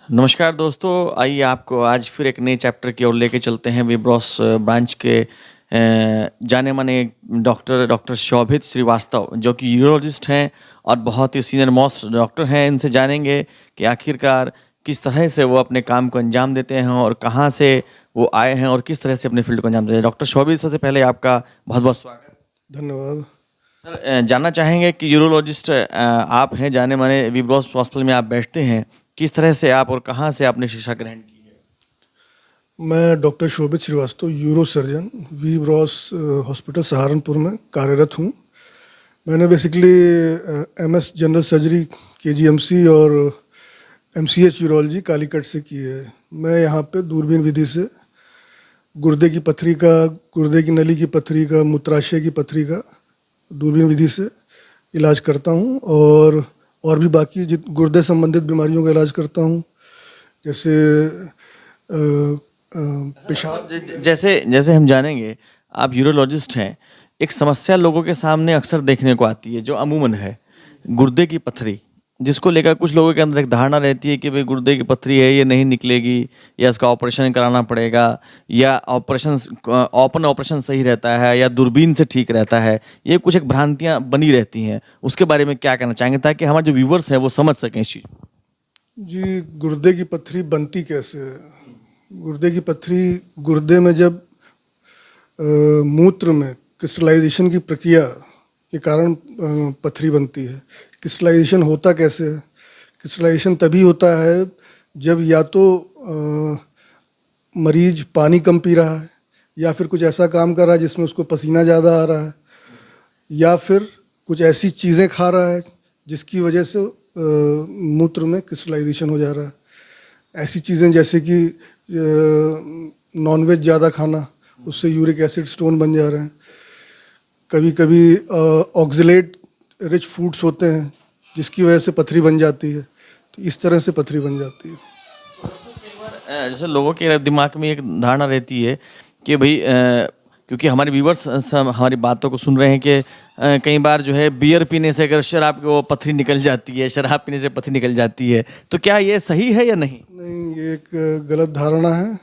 नमस्कार दोस्तों, आइए आपको आज फिर एक नए चैप्टर की ओर लेके चलते हैं विब्रोस ब्रांच के जाने माने डॉक्टर डॉक्टर शोभित श्रीवास्तव, जो कि यूरोलॉजिस्ट हैं और बहुत ही सीनियर मोस्ट डॉक्टर हैं। इनसे जानेंगे कि आखिरकार किस तरह से वो अपने काम को अंजाम देते हैं और कहाँ से वो आए हैं और किस तरह से अपने फील्ड को अंजाम देते हैं। डॉक्टर शोभित, सबसे पहले आपका बहुत बहुत स्वागत। धन्यवाद। सर, जानना चाहेंगे कि यूरोलॉजिस्ट आप हैं, जाने माने विब्रोस हॉस्पिटल में आप बैठते हैं, किस तरह से आप और कहाँ से आपने शिक्षा ग्रहण की है? मैं doctor Shobhit Shrivastava, uro surgeon, V Bros hospital Saharanpur में कार्यरत हूँ। मैंने basically MS general surgery KGMC और एमसीएच यूरोलॉजी कालीकट से की है। मैं यहाँ पे दूरबीन विधि से गुर्दे की पथरी का, गुर्दे की नली की पथरी का, मूत्राशय की पथरी का दूरबीन विधि से इलाज करता हूँ और भी बाकी गुर्दे संबंधित बीमारियों का इलाज करता हूँ, जैसे पेशाब। जैसे जैसे हम जानेंगे, आप यूरोलॉजिस्ट हैं। एक समस्या लोगों के सामने अक्सर देखने को आती है, जो अमूमन है गुर्दे की पथरी, जिसको लेकर कुछ लोगों के अंदर एक धारणा रहती है कि भाई गुर्दे की पथरी है, ये नहीं निकलेगी, या इसका ऑपरेशन कराना पड़ेगा, या ओपन ऑपरेशन सही रहता है, या दूरबीन से ठीक रहता है। ये कुछ एक भ्रांतियां बनी रहती हैं। उसके बारे में क्या कहना चाहेंगे, ताकि हमारे जो व्यूवर्स हैं वो समझ सकें इस चीज़ को? जी, गुर्दे की पथरी बनती कैसे है? गुर्दे की पथरी गुर्दे में जब मूत्र में क्रिस्टलाइजेशन की प्रक्रिया के कारण पथरी बनती है। क्रिस्टलाइजेशन होता कैसे है? क्रिस्टलाइजेशन तभी होता है जब या तो मरीज पानी कम पी रहा है, या फिर कुछ ऐसा काम कर रहा है जिसमें उसको पसीना ज़्यादा आ रहा है, या फिर कुछ ऐसी चीज़ें खा रहा है जिसकी वजह से मूत्र में क्रिस्टलाइजेशन हो जा रहा है। ऐसी चीज़ें जैसे कि नॉनवेज ज़्यादा खाना, उससे यूरिक एसिड स्टोन बन जा रहे हैं। कभी कभी ऑक्सलेट रिच फूड्स होते हैं जिसकी वजह से पथरी बन जाती है। तो इस तरह से पथरी बन जाती है। जैसे लोगों के दिमाग में एक धारणा रहती है कि भाई क्योंकि हमारे व्यूवर्स हमारी बातों को सुन रहे हैं कि कई बार जो है बियर पीने से अगर शराब की वो पथरी निकल जाती है, शराब पीने से पथरी निकल जाती है, तो क्या ये सही है या नहीं? नहीं, ये एक गलत धारणा है।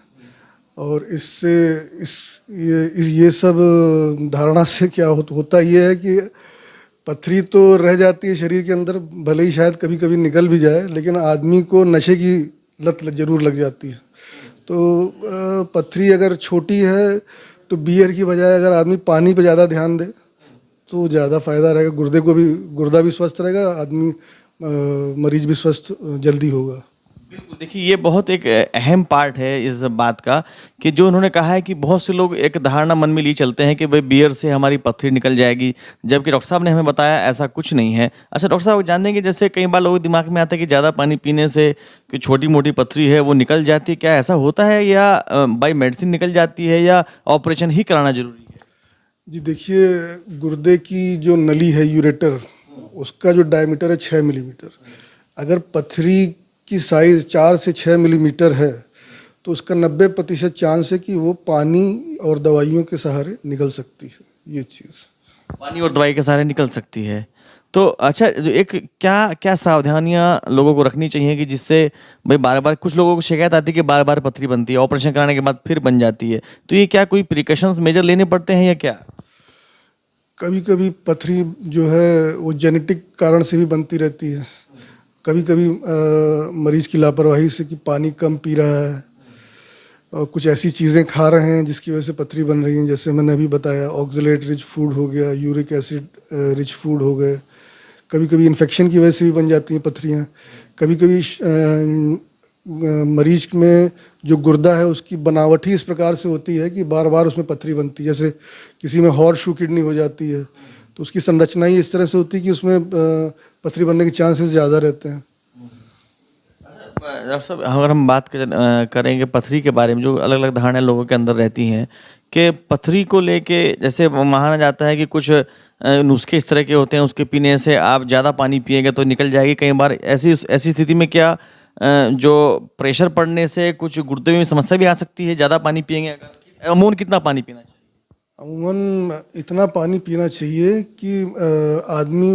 और इससे ये सब धारणा से क्या होता ये है कि पथरी तो रह जाती है शरीर के अंदर, भले ही शायद कभी कभी निकल भी जाए, लेकिन आदमी को नशे की लत जरूर लग जाती है। तो पथरी अगर छोटी है तो बियर की बजाय अगर आदमी पानी पे ज़्यादा ध्यान दे तो ज़्यादा फायदा रहेगा। गुर्दा भी स्वस्थ रहेगा, आदमी मरीज भी स्वस्थ जल्दी होगा। बिल्कुल, देखिए ये बहुत एक अहम पार्ट है इस बात का, कि जो उन्होंने कहा है कि बहुत से लोग एक धारणा मन में लिए चलते हैं कि भाई बियर से हमारी पथरी निकल जाएगी, जबकि डॉक्टर साहब ने हमें बताया ऐसा कुछ नहीं है। अच्छा डॉक्टर साहब, जान देंगे जैसे कई बार लोगों के दिमाग में आता है कि ज़्यादा पानी पीने से कि छोटी मोटी पथरी है वो निकल जाती है, क्या ऐसा होता है, या बाई मेडिसिन निकल जाती है, या ऑपरेशन ही कराना जरूरी है? जी देखिए, गुर्दे की जो नली है यूरेटर, उसका जो डायमीटर है 6 मिलीमीटर। अगर पथरी की साइज़ 4 से 6 मिलीमीटर है तो उसका 90% चांस है कि वो पानी और दवाइयों के सहारे निकल सकती है। ये चीज़ पानी और दवाई के सहारे निकल सकती है। तो अच्छा, जो एक क्या क्या सावधानियां लोगों को रखनी चाहिए कि जिससे भाई बार बार, कुछ लोगों को शिकायत आती है कि बार बार पथरी बनती है, ऑपरेशन कराने के बाद फिर बन जाती है, तो ये क्या कोई प्रिकॉशंस मेजर लेने पड़ते हैं या क्या? कभी कभी पथरी जो है वो जेनेटिक कारण से भी बनती रहती है। कभी कभी मरीज की लापरवाही से कि पानी कम पी रहा है और कुछ ऐसी चीज़ें खा रहे हैं जिसकी वजह से पथरी बन रही है। जैसे मैंने अभी बताया, ऑक्सलेट रिच फूड हो गया, यूरिक एसिड रिच फूड हो गए। कभी कभी इन्फेक्शन की वजह से भी बन जाती हैं पथरियाँ। कभी कभी मरीज में जो गुर्दा है उसकी बनावट ही इस प्रकार से होती है कि बार बार उसमें पथरी बनती है। जैसे किसी में हॉर्स-शू किडनी हो जाती है तो उसकी संरचना ही इस तरह से होती है कि उसमें पथरी बनने के चांसेस ज़्यादा रहते हैं। डॉक्टर साहब, अगर हम बात करेंगे पथरी के बारे में, जो अलग अलग धारणाएं लोगों के अंदर रहती हैं कि पथरी को लेके, जैसे माना जाता है कि कुछ नुस्खे इस तरह के होते हैं, उसके पीने से आप ज़्यादा पानी पिएंगे तो निकल जाएगी। कई बार ऐसी ऐसी स्थिति में क्या जो प्रेशर पड़ने से कुछ गुर्दे में समस्या भी आ सकती है ज़्यादा पानी पिएंगे अगर? अमूमन कितना पानी पीना चाहिए? अमूमन इतना पानी पीना चाहिए कि आदमी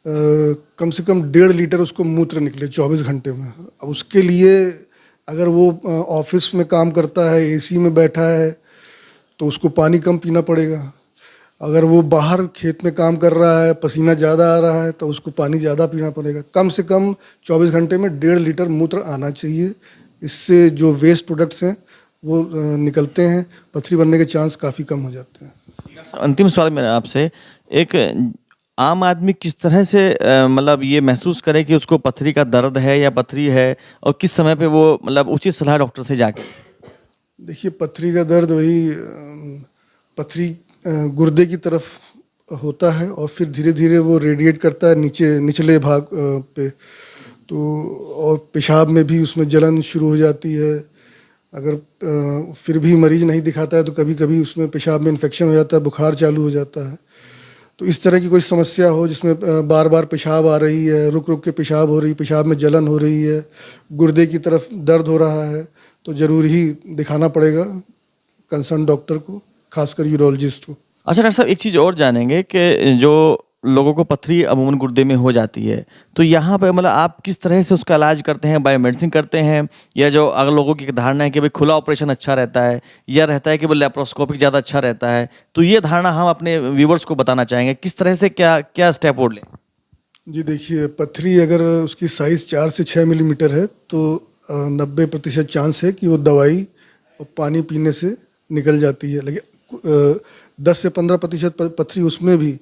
कम से कम 1.5 लीटर उसको मूत्र निकले 24 घंटे में। अब उसके लिए अगर वो ऑफिस में काम करता है, एसी में बैठा है, तो उसको पानी कम पीना पड़ेगा। अगर वो बाहर खेत में काम कर रहा है, पसीना ज़्यादा आ रहा है, तो उसको पानी ज़्यादा पीना पड़ेगा। कम से कम 24 घंटे में 1.5 लीटर मूत्र आना चाहिए। इससे जो वेस्ट प्रोडक्ट्स हैं वो निकलते हैं, पथरी बनने के चांस काफ़ी कम हो जाते हैं। अंतिम सवाल मेरा आपसे, एक आम आदमी किस तरह से मतलब ये महसूस करे कि उसको पथरी का दर्द है या पथरी है, और किस समय पे वो मतलब उचित सलाह डॉक्टर से जाके? देखिए, पथरी का दर्द वही पथरी गुर्दे की तरफ होता है और फिर धीरे धीरे वो रेडिएट करता है निचले भाग पे, तो और पेशाब में भी उसमें जलन शुरू हो जाती है। अगर फिर भी मरीज नहीं दिखाता है तो कभी कभी उसमें पेशाब में इन्फेक्शन हो जाता है, बुखार चालू हो जाता है। तो इस तरह की कोई समस्या हो जिसमें बार बार पेशाब आ रही है, रुक रुक के पेशाब हो रही है, पेशाब में जलन हो रही है, गुर्दे की तरफ दर्द हो रहा है, तो ज़रूर ही दिखाना पड़ेगा कंसर्न डॉक्टर को, खासकर यूरोलॉजिस्ट को। अच्छा डॉक्टर साहब, एक चीज़ और जानेंगे कि जो लोगों को पथरी अमूमन गुर्दे में हो जाती है, तो यहाँ पे मतलब आप किस तरह से उसका इलाज करते हैं? बायोमेडिसिन करते हैं, या जो अगर लोगों की धारणा है कि भाई खुला ऑपरेशन अच्छा रहता है, या रहता है कि भाई लेप्रोस्कोपिक ज़्यादा अच्छा रहता है, तो ये धारणा हम अपने व्यूवर्स को बताना चाहेंगे, किस तरह से क्या क्या स्टेप और लें? जी देखिए, पथरी अगर उसकी साइज़ 4 से 6 मिलीमीटर है तो 90% चांस है कि वो दवाई और पानी पीने से निकल जाती है। लेकिन 10 से 15% पथरी उसमें भी,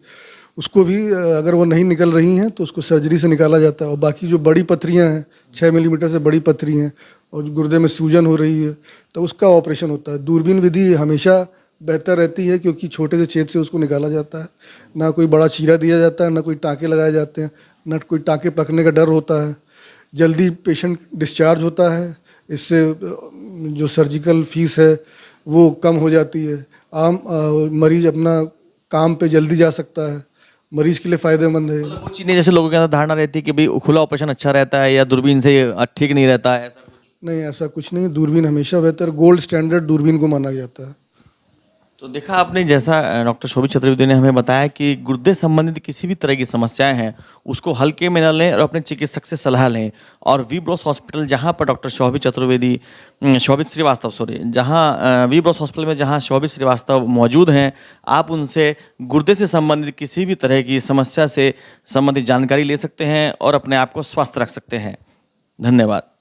उसको भी अगर वो नहीं निकल रही हैं तो उसको सर्जरी से निकाला जाता है। और बाकी जो बड़ी पथरियां हैं, 6 मिलीमीटर से बड़ी पथरी हैं और गुर्दे में सूजन हो रही है, तो उसका ऑपरेशन होता है। दूरबीन विधि हमेशा बेहतर रहती है क्योंकि छोटे से छेद से उसको निकाला जाता है, ना कोई बड़ा चीरा दिया जाता है, ना कोई टाँके लगाए जाते हैं, ना कोई टाँके पकने का डर होता है। जल्दी पेशेंट डिस्चार्ज होता है, इससे जो सर्जिकल फीस है वो कम हो जाती है। आम मरीज अपना काम पे जल्दी जा सकता है, मरीज के लिए फ़ायदेमंद है। मतलब वो चीज़ नहीं, जैसे लोगों के अंदर धारणा रहती है कि भाई खुला ऑपरेशन अच्छा रहता है या दूरबीन से ठीक नहीं रहता है, ऐसा कुछ? नहीं, ऐसा कुछ नहीं। दूरबीन हमेशा बेहतर, गोल्ड स्टैंडर्ड दूरबीन को माना जाता है। तो देखा आपने, जैसा डॉक्टर शोभित चतुर्वेदी ने हमें बताया कि गुर्दे संबंधित किसी भी तरह की समस्याएं हैं उसको हल्के में न लें और अपने चिकित्सक से सलाह लें। और वी ब्रॉस हॉस्पिटल, जहां पर डॉक्टर शोभित श्रीवास्तव जहां वी ब्रॉस हॉस्पिटल में जहां शोभित श्रीवास्तव मौजूद हैं, आप उनसे गुर्दे से संबंधित किसी भी तरह की समस्या से संबंधित जानकारी ले सकते हैं और अपने आप को स्वस्थ रख सकते हैं। धन्यवाद।